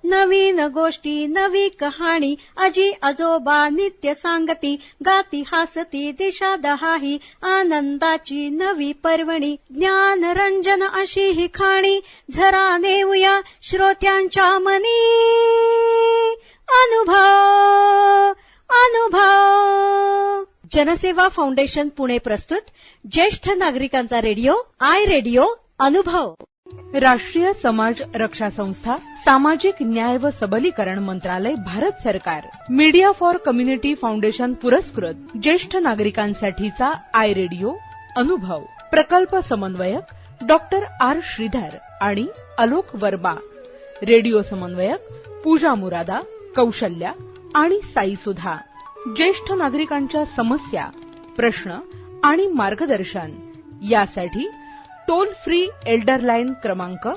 नवीन गोष्टी नवी कहाणी आजी आजोबा नित्य सांगती गाती हासती दिशा दहाही आनंदाची नवी पर्वणी ज्ञान रंजन अशी ही खाणी झरा नेऊया श्रोत्यांच्या मनी अनुभव अनुभव. जनसेवा फाउंडेशन पुणे प्रस्तुत ज्येष्ठ नागरिकांचा रेडिओ आय रेडिओ अनुभव. राष्ट्रीय समाज रक्षा संस्था, सामाजिक न्याय व सबलीकरण मंत्रालय, भारत सरकार, मीडिया फॉर कम्युनिटी फाउंडेशन पुरस्कृत ज्येष्ठ नागरिकांसाठीचा आय रेडिओ अनुभव. प्रकल्प समन्वयक डॉक्टर आर श्रीधर आणि आलोक वर्मा. रेडिओ समन्वयक पूजा मुरादा, कौशल्या आणि साई सुधा. ज्येष्ठ नागरिकांच्या समस्या, प्रश्न आणि मार्गदर्शन यासाठी टोल फ्री एल्डर लाईन क्रमांक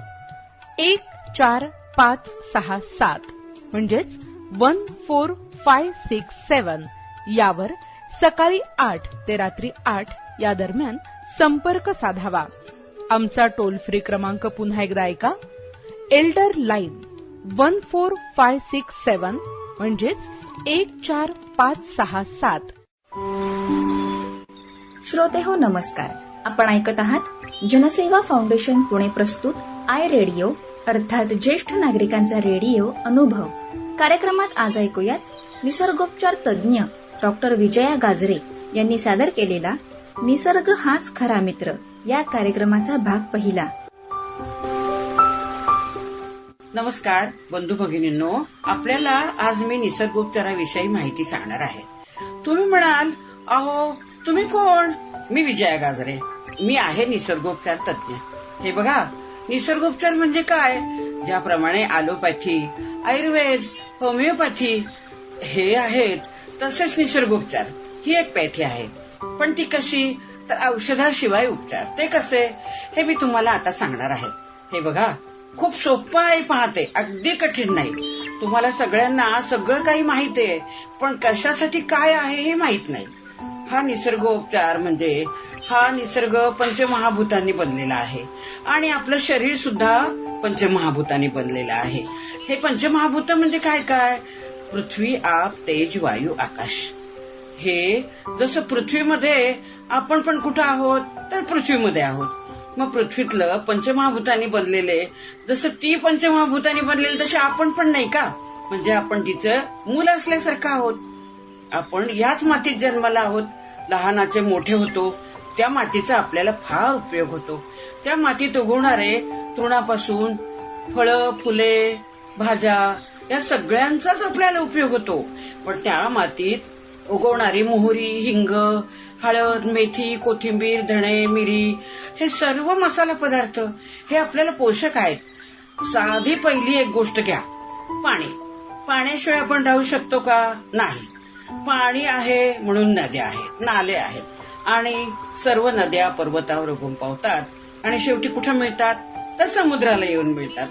14567 म्हणजेच 14567 यावर सकाळी 8 ते रात्री 8 या दरम्यान संपर्क साधावा. आमचा टोल फ्री क्रमांक पुन्हा एकदा ऐका. एल्डर लाईन 14567 म्हणजेच 14567. श्रोते हो नमस्कार. आपण ऐकत आहात जनसेवा फाउंडेशन पुणे प्रस्तुत आय रेडिओ अर्थात ज्येष्ठ नागरिकांचा रेडिओ अनुभव. कार्यक्रमात आज ऐकूयात निसर्गोपचार तज्ज्ञ डॉक्टर विजया गाजरे यांनी सादर केलेला निसर्ग हाच खरा मित्र या कार्यक्रमाचा भाग पहिला. नमस्कार बंधू भगिनींनो, आपल्याला आज मी निसर्गोपचाराविषयी माहिती सांगणार आहे. तुम्ही म्हणाल, अहो तुम्ही कोण? मी विजया गाजरे, मी आहे निसर्गोपचार तज्ञ. हे बघा, निसर्गोपचार म्हणजे काय? ज्याप्रमाणे ॲलोपॅथी, आयुर्वेद, होमिओपॅथी हे आहेत, तसेच निसर्गोपचार ही एक पॅथी आहे. पण ती कशी? तर औषधाशिवाय उपचार. ते कसे हे मी तुम्हाला आता सांगणार आहे. हे बघा, खूप सोपं आहे, पाहते, अगदी कठीण नाही. तुम्हाला सगळ्यांना सगळं काही माहिती आहे, पण कशासाठी काय आहे हे माहित नाही. हा निसर्गोपचार म्हणजे हा निसर्ग पंचमहाभूतांनी बनलेला आहे आणि आपलं शरीर सुद्धा पंचमहाभूतांनी बनलेलं आहे. हे पंचमहाभूत म्हणजे काय काय? पृथ्वी, आप, तेज, वायू, आकाश. हे जसं पृथ्वीमध्ये आपण पण कुठं आहोत? तर पृथ्वीमध्ये आहोत. मग पृथ्वीतलं पंचमहाभूतांनी बनलेले, जसं ती पंचमहाभूतांनी बनलेले तसे आपण पण नाही का? म्हणजे आपण तिचं मूल असल्यासारखं आहोत. आपण याच मातीत जन्माला आहोत. लहानाचे मोठे होतो, त्या मातीचा आपल्याला फार उपयोग होतो. त्या मातीत उगवणारे तृणापासून फळं, फुले, भाज्या या सगळ्यांचाच आपल्याला उपयोग होतो. पण त्या मातीत उगवणारी मोहरी, हिंग, हळद, मेथी, कोथिंबीर, धणे, मिरी हे सर्व मसाला पदार्थ हे आपल्याला पोषक आहेत. साधी पहिली एक गोष्ट घ्या, पाणी. पाण्याशिवाय आपण राहू शकतो का? नाही. पाणी आहे म्हणून नद्या आहेत, नाले आहेत आणि सर्व नद्या पर्वतावर उगम पावतात आणि शेवटी कुठं मिळतात? तर समुद्राला येऊन मिळतात.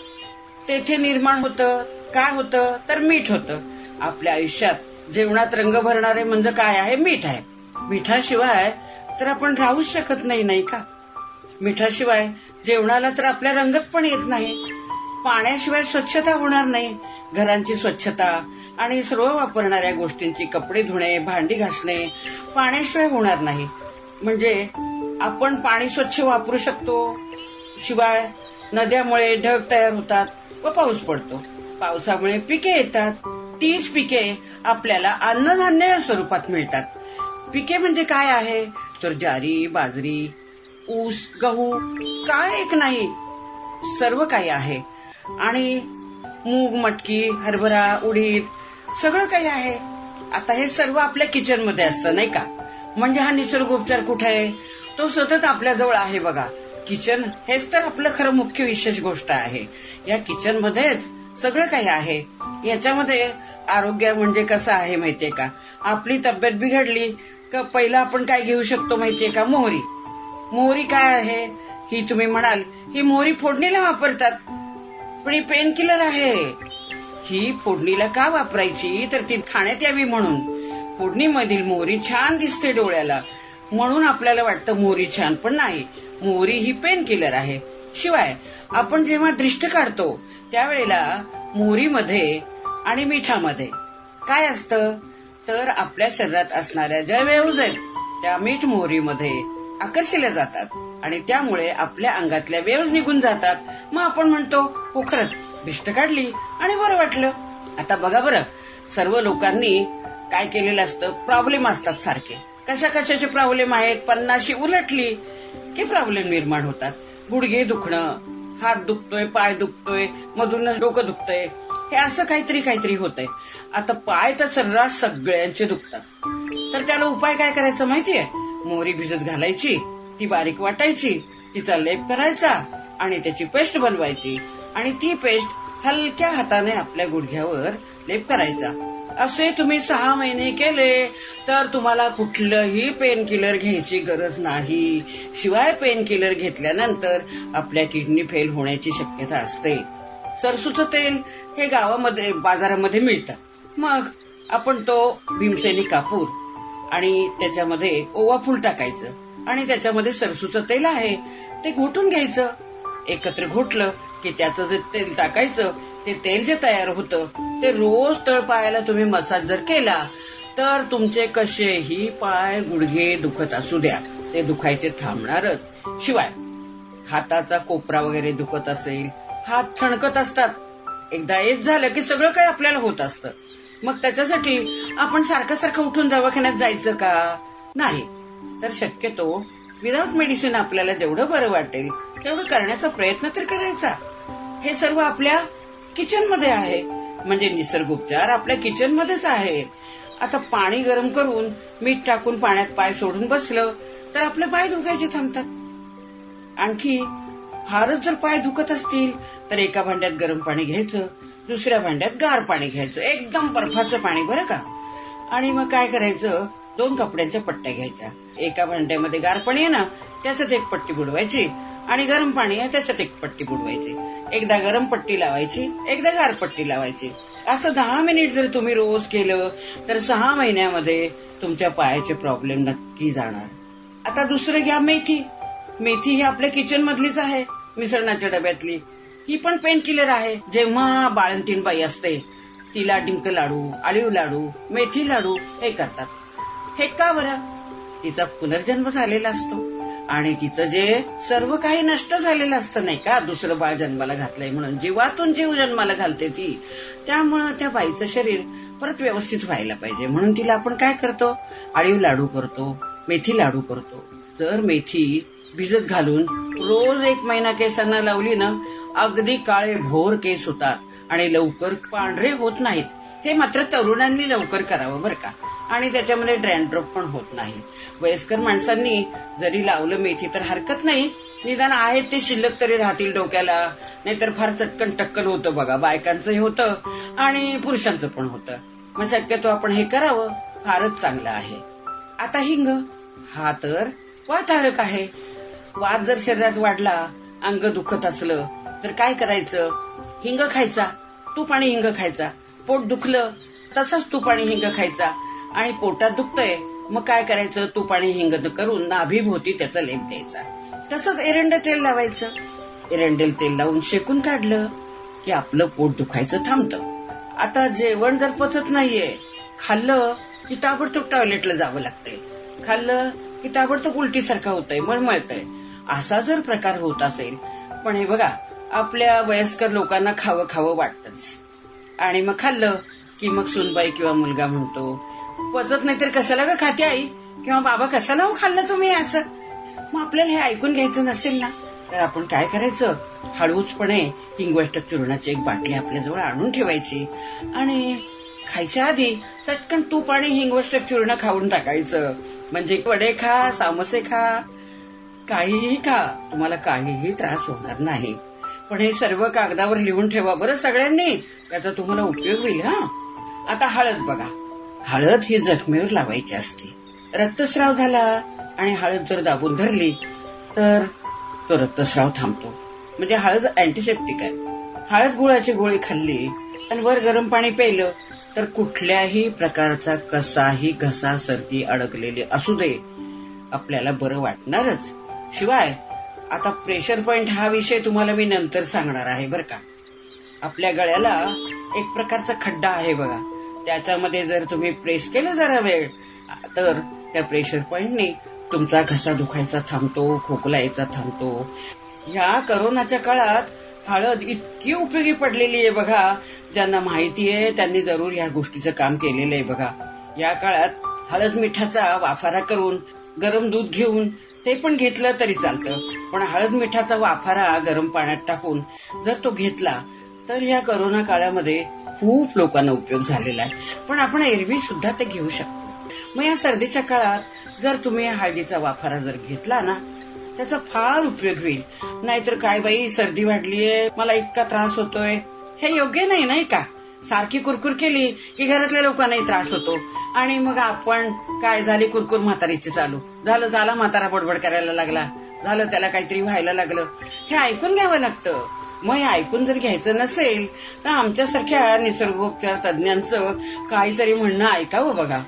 तेथे निर्माण होतं काय? होतं तर मीठ होतं. आपल्या आयुष्यात जेवणात रंग भरणारे म्हणजे काय आहे? मीठ आहे. मिठाशिवाय तर आपण राहूच शकत नाही, नाही का? मिठाशिवाय जेवणाला तर आपल्या रंगत पण येत नाही. पाण्याशिवाय स्वच्छता होणार नाही. घरांची स्वच्छता आणि सर्व वापरणाऱ्या गोष्टींची कपडे धुणे, भांडी घासणे पाण्याशिवाय होणार नाही. म्हणजे आपण पाणी स्वच्छ वापरू शकतो. शिवाय नद्यामुळे ढग तयार होतात व पाऊस पडतो. पावसामुळे पिके येतात. तीच पिके आपल्याला अन्नधान्य या स्वरूपात मिळतात. पिके म्हणजे काय आहे? तर ज्वारी, बाजरी, ऊस, गहू काय एक नाही, सर्व काही आहे. आणि मूग, मटकी, हरभरा, उडीद सगळं काही आहे. आता हे सर्व आपल्या किचन मध्ये असतं, नाही का? म्हणजे हा निसर्गोपचार कुठे आहे? तो सतत आपल्या जवळ आहे. बघा, किचन हेच तर आपलं खरं मुख्य विशेष गोष्ट आहे. या किचन मध्येच सगळं काही आहे. याच्यामध्ये आरोग्य म्हणजे कसं आहे माहितीये का? आपली तब्येत बिघडली का पहिला आपण काय घेऊ शकतो माहितीये का? मोहरी. मोहरी काय आहे? ही तुम्ही म्हणाल, ही मोहरी फोडणीला वापरतात, पण ही पेन किलर आहे. ही फोडणीला का वापरायची? तर ती खाण्यात यावी म्हणून. फोडणीमधील मोहरी छान दिसते डोळ्याला म्हणून आपल्याला वाटतं मोहरी छान, पण नाही. मोहरी ही पेन किलर आहे. शिवाय आपण जेव्हा दृष्ट काढतो त्यावेळेला मोहरीमध्ये आणि मिठामध्ये काय असतं, तर आपल्या शरीरात असणाऱ्या ज्या वेव्ज आहेत त्या मीठ मोहरीमध्ये आकर्षिल्या जातात आणि त्यामुळे आपल्या अंगातल्या वेव्ज निघून जातात. मग आपण म्हणतो हो खरंच दृष्ट काढली आणि बरं वाटलं. आता बघा बरं, सर्व लोकांनी काय केलेलं असतं, प्रॉब्लेम असतात सारखे. कशाचे प्रॉब्लेम आहेत, 50 उलटली की प्रॉब्लेम निर्माण होतात. गुडघे दुखणं, हात दुखतोय, पाय दुखतोय, मधून डोकं दुखतंय, हे असं काहीतरी होतंय. आता पाय तर सर्रास सगळ्यांचे दुखतात, तर त्याला उपाय काय करायचा माहितीये? मोहरी भिजत घालायची, ती बारीक वाटायची, तिचा लेप करायचा आणि त्याची पेस्ट बनवायची आणि ती पेस्ट हलक्या हाताने आपल्या गुडघ्यावर लेप करायचा. असे तुम्ही 6 महिने केले तर तुम्हाला कुठलंही पेन किलर घ्यायची गरज नाही. शिवाय पेन किलर घेतल्यानंतर आपल्या किडनी फेल होण्याची शक्यता असते. सरसूचं तेल हे गावामध्ये बाजारामध्ये मिळतं. मग आपण तो भीमसेनी कापूर आणि त्याच्यामध्ये ओवा फूल टाकायचं आणि त्याच्यामध्ये सरसूचं तेल आहे ते घोटून घ्यायचं. एकत्र घोटलं की त्याचं जे तेल टाकायचं, ते तेल जे तयार होतं ते रोज तळपायाला तुम्ही मसाज जर केला तर तुमचे कसेही पाय गुडघे दुखत असू द्या ते दुखायचे थांबणारच. शिवाय हाताचा कोपरा वगैरे दुखत असेल, हात ठणकत असतात, एकदा येत झालं की सगळं काही आपल्याला होत असतं. मग त्याच्यासाठी आपण सारखं उठून दवाखान्यात जायचं का? नाही. तर शक्यतो विदाउट मेडिसिन आपल्याला जेवढं बरं वाटेल तेवढं करण्याचा प्रयत्न तर करायचा. हे सर्व आपल्या किचन मध्ये आहे, म्हणजे निसर्गोपचार आपल्या किचन मध्येच आहे. आता पाणी गरम करून मीठ टाकून पाण्यात पाय सोडून बसलं तर आपले पाय दुखायचे थांबतात. आणखी फारच जर पाय दुखत असतील तर एका भांड्यात गरम पाणी घ्यायचं, दुसऱ्या भांड्यात गार पाणी घ्यायचं, एकदम बर्फाचं पाणी बरं का. आणि मग काय करायचं, 2 कपड्यांच्या पट्ट्या घ्यायच्या. एका भांड्यामध्ये गार पाणी आहे ना, त्याच्यात एक पट्टी बुडवायची आणि गरम पाणी आहे त्याच्यात एक पट्टी बुडवायची. एकदा गरम पट्टी लावायची, एकदा गार पट्टी लावायची. असं 10 मिनिट जर तुम्ही रोज केलं तर 6 महिन्यामध्ये तुमच्या पायाचे प्रॉब्लेम नक्की जाणार. आता दुसरं घ्या मेथी. मेथी ही आपल्या किचन मधलीच आहे, मिसळणाच्या डब्यातली. ही पण पेन किलर आहे. जेव्हा बाळंतीण बाई असते तिला डिंक लाडू, आळीव लाडू, मेथी लाडू हे करतात. हे का बरं? तिचा पुनर्जन्म झालेला असतो आणि तिचं जे सर्व काही नष्ट झालेलं असतं नाही का, दुसरं बाळ जन्माला घातलंय म्हणून, जीवातून जीव जन्माला घालते ती. त्यामुळं त्या बाईचं शरीर परत व्यवस्थित व्हायला पाहिजे म्हणून तिला आपण काय करतो, आळीव लाडू करतो, मेथी लाडू करतो. जर मेथी भिजत घालून रोज 1 महिना केसांना लावली ना, अगदी काळे भोर केस होतात आणि लवकर पांढरे होत नाहीत. हे मात्र तरुणांनी लवकर करावं बरं का. आणि त्याच्यामध्ये ड्रँड्रफ पण होत नाही. वयस्कर माणसांनी जरी लावलं मेथी तर हरकत नाही, निदान आहेत ते शिल्लक तरी राहतील डोक्याला. नाहीतर फार चटकन टक्कन होतं बघा, बायकांचंही होतं आणि पुरुषांचं पण होतं. मग शक्यतो आपण हे करावं, फारच चांगलं आहे. आता हिंग, हा तर वातहारक आहे. वात जर शरीरात वाढला, अंग दुखत असलं तर काय करायचं, हिंग खायचा, तूप आणि हिंग खायचा. पोट दुखलं तसंच तूप आणि हिंग खायचा. आणि पोटात दुखतंय मग काय करायचं, तूप आणि हिंग करून नाभीभोवती त्याचा लेप द्यायचा. तसंच एरंडे तेल लावायचं. एरंडेल तेल लावून शेकून काढलं की आपलं पोट दुखायचं थांबतं. आता जेवण जर पचत नाहीये, खाल्लं की ताबडतोब टॉयलेटला जावं लागतंय, खाल्लं की ताबडतोब उलटीसारखं होतंय, मळमळतंय, असा जर प्रकार होत असेल. पण हे बघा, आपल्या वयस्कर लोकांना खावं वाटतंच आणि मग खाल्लं की मग सुनबाई किंवा मुलगा म्हणतो, पचत नाही तर कशाला ग खाते आई, किंवा बाबा कशाला हो खाल्लं तुम्ही असं. मग आपल्याला हे ऐकून घ्यायचं नसेल ना, तर आपण काय करायचं, हळूचपणे हिंगवष्टक चूर्णाची एक बाटली आपल्याजवळ आणून ठेवायची आणि खायच्या आधी चटकन तूप आणि हिंगवष्टक चूर्ण खाऊन टाकायचं. म्हणजे वडे खा, सामोसे खा, काहीही खा, तुम्हाला काहीही त्रास होणार नाही. पण हे सर्व कागदावर लिहून ठेवा बरं सगळ्यांनी, त्याचा तुम्हाला उपयोग होईल. आता हळद बघा, हळद ही जखमेवर लावायची असते. रक्तस्राव झाला आणि हळद जर दाबून धरली तर तो रक्तस्राव थांबतो. म्हणजे हळद अँटीसेप्टिक आहे. हळद गुळाची गोळी खाल्ली आणि वर गरम पाणी प्यायलं तर कुठल्याही प्रकारचा कसाही घसा सर्दी अडकलेली असू दे आपल्याला बरं वाटणारच. शिवाय आता प्रेशर पॉइंट हा विषय तुम्हाला मी नंतर सांगणार आहे बरं का. आपल्या गळ्याला एक प्रकारचा खड्डा आहे बघा, त्याच्यामध्ये जर तुम्ही प्रेस केलं जरा वेळ तर त्या प्रेशर पॉइंटने तुमचा घसा दुखायचा थांबतो, खोकला यायचा थांबतो. ह्या करोनाच्या काळात हळद इतकी उपयोगी पडलेली आहे बघा. ज्यांना माहिती आहे त्यांनी जरूर ह्या गोष्टीचं काम केलेलं आहे बघा. या काळात हळद मिठाचा वाफारा करून गरम दूध घेऊन ते पण घेतलं तरी चालतं, पण हळद मिठाचा वाफारा गरम पाण्यात टाकून जर तो घेतला तर या करोना काळामध्ये खूप लोकांना उपयोग झालेला आहे. पण आपण एरवी सुद्धा ते घेऊ शकतो. मग या सर्दीच्या काळात जर तुम्ही हळदीचा वाफारा जर घेतला ना, त्याचा फार उपयोग होईल. नाहीतर काय बाई, सर्दी वाढलीये, मला इतका त्रास होतोय, हे योग्य नाही, नाही का. सारखी कुरकुर केली की घरातल्या लोकांनाही त्रास होतो आणि मग आपण काय झाली कुरकुर म्हातारीची चालू झाला म्हातारा बडबड करायला लागला, झालं त्याला काहीतरी व्हायला लागलं. हे ऐकून घ्यावं लागतं. मग हे ऐकून जर घ्यायचं नसेल तर आमच्यासारख्या निसर्गोपचार तज्ञांचं काहीतरी म्हणणं ऐकावं बघा.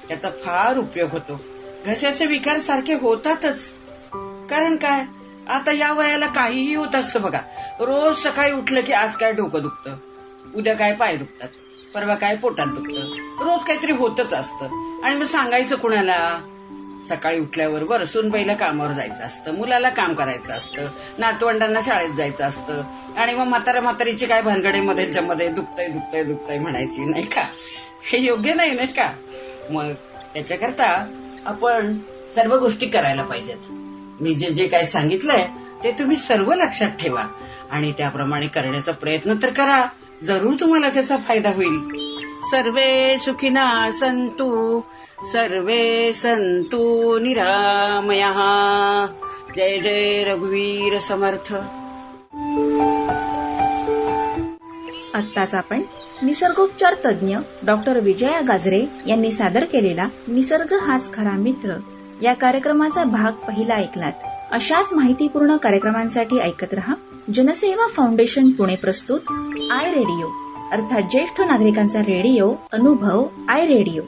त्याचा फार उपयोग होतो. घशाचे विकार सारखे होतातच. कारण काय, आता या वयाला काहीही होत असतं बघा. रोज सकाळी उठलं की आज काय डोकं दुखतं, उद्या काय पाय दुखतात, परवा काय पोटात दुखतं, रोज काहीतरी होतच असतं. आणि मग सांगायचं कुणाला. सकाळी उठल्यावर बरसून पहिलं कामावर जायचं असतं, मुलाला काम करायचं असतं, नातवंडांना शाळेत जायचं असतं, आणि मग म्हातारीची काय भानगडे मध्येच्या मध्ये दुखतय दुखतय दुखतय म्हणायची, नाही का. हे योग्य नाही, नाही का. मग त्याच्याकरता आपण सर्व गोष्टी करायला पाहिजेत. मी जे काय सांगितलंय ते तुम्ही सर्व लक्षात ठेवा आणि त्याप्रमाणे करण्याचा प्रयत्न तर करा. जरूर तुम्हाला त्याचा फायदा होईल. सर्वे सुखिना संतु, सर्वे संतु निरामयः. जय जय रघुवीर समर्थ. आत्ताच आपण निसर्गोपचार तज्ञ डॉक्टर विजया गाजरे यांनी सादर केलेला निसर्ग हाच खरा मित्र या कार्यक्रमाचा भाग पहिला ऐकलात. अशाच माहितीपूर्ण कार्यक्रमांसाठी ऐकत रहा जनसेवा फाउंडेशन पुणे प्रस्तुत आय रेडिओ, अर्थात ज्येष्ठ नागरिकांचा रेडिओ अनुभव आय रेडिओ.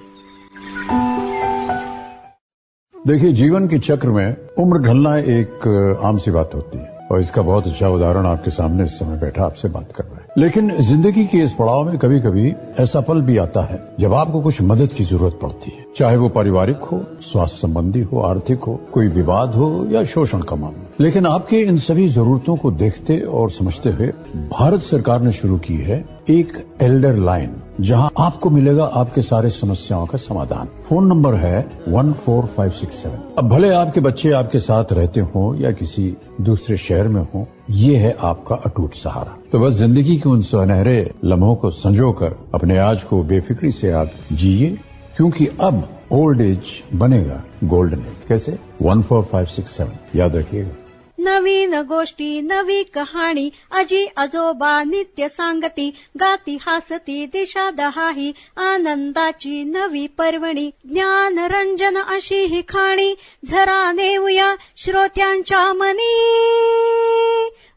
देखिए, जीवन के चक्र में उम्र ढलना एक आम सी बात होती है और इसका बहुत अच्छा उदाहरण आपके सामने इस समय बैठा आपसे बात कर रहा है. लेकिन जिंदगी के इस पड़ाव में कभी कभी ऐसा पल भी आता है जब आपको कुछ मदद की जरूरत पड़ती है, चाहे वो पारिवारिक हो, स्वास्थ्य संबंधी हो, आर्थिक हो, कोई विवाद हो या शोषण का मामला. लेकिन आपके इन सभी जरूरतों को देखते और समझते हुए भारत सरकार ने शुरू की है एक एल्डर लाइन, जहां आपको मिलेगा आपके सारे समस्याओं का समाधान. फोन नंबर है 14567. अब भले आपके बच्चे आपके साथ रहते हो या किसी दूसरे शहर में हो, ये है आपका अटूट सहारा. तो बस जिंदगी के उन सुनहरे लम्हों को संजोकर अपने आज को बेफिक्री से आप जिए, क्योंकि अब ओल्ड एज बनेगा गोल्डन एज. कैसे? 14567 याद रखिएगा. नवीन गोष्टी नवी कहाणी आजी आजोबा नित्य सांगती, गाती हासती दिशा दहाही, आनंदाची नवी पर्वणी, ज्ञान रंजन अशी ही खाणी, झरा नेऊया श्रोत्यांच्या मनी,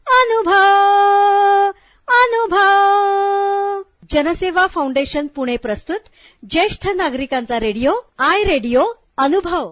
अनुभव अनुभव. जनसेवा फाउंडेशन पुणे प्रस्तुत ज्येष्ठ नागरिकांचा रेडिओ आय रेडिओ अनुभव.